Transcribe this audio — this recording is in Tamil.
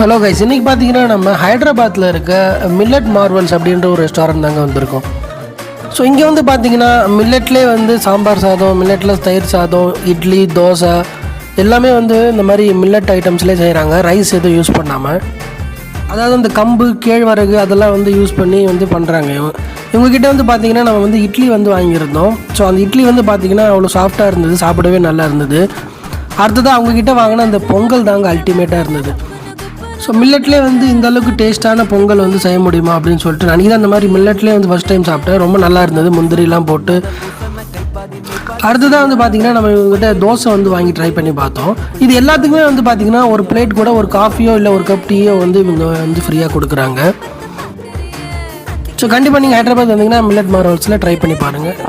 ஹலோ கைஸ், இன்றைக்கி பார்த்தீங்கன்னா நம்ம ஹைதராபாத்தில் இருக்க மில்லட் மார்வல்ஸ் அப்படின்ற ஒரு ரெஸ்டாரண்ட் தாங்க வந்திருக்கோம். ஸோ இங்கே வந்து பார்த்தீங்கன்னா மில்லட்லேயே வந்து சாம்பார் சாதம், மில்லட்டில் தயிர் சாதம், இட்லி, தோசை எல்லாமே வந்து இந்த மாதிரி மில்லட் ஐட்டம்ஸ்லேயே செய்கிறாங்க. ரைஸ் எதுவும் யூஸ் பண்ணாமல், அதாவது இந்த கம்பு, கேழ்வரகு அதெல்லாம் வந்து யூஸ் பண்ணி வந்து பண்ணுறாங்க. இவங்ககிட்ட வந்து பார்த்திங்கன்னா நம்ம வந்து இட்லி வந்து வாங்கியிருந்தோம். ஸோ அந்த இட்லி வந்து பார்த்திங்கன்னா அவ்வளோ சாஃப்டாக இருந்தது, சாப்பிடவே நல்லா இருந்தது. அடுத்ததாக அவங்கக்கிட்ட வாங்கின அந்த பொங்கல் தாங்க அல்டிமேட்டாக இருந்தது. ஸோ மில்லட்லேயே வந்து இந்த அளவுக்கு டேஸ்ட்டான பொங்கல் வந்து செய்ய முடியுமா அப்படின்னு சொல்லிட்டு அன்றைக்கி தான் அந்த மாதிரி மில்லட்லேயே வந்து ஃபஸ்ட் டைம் சாப்பிட்டேன். ரொம்ப நல்லா இருந்தது, முந்திரிலாம் போட்டு. அடுத்ததாக வந்து பார்த்திங்கன்னா நம்ம இவங்ககிட்ட தோசை வந்து வாங்கி ட்ரை பண்ணி பார்த்தோம். இது எல்லாத்துக்குமே வந்து பார்த்திங்கன்னா ஒரு பிளேட் கூட ஒரு காஃபியோ இல்லை ஒரு கப் டீயோ வந்து இவங்க வந்து ஃப்ரீயாக கொடுக்குறாங்க. ஸோ கண்டிப்பாக நீங்கள் ஹைதராபாத் வந்தீங்கன்னா மில்லட் மார்வல்ஸில் ட்ரை பண்ணி பாருங்கள்.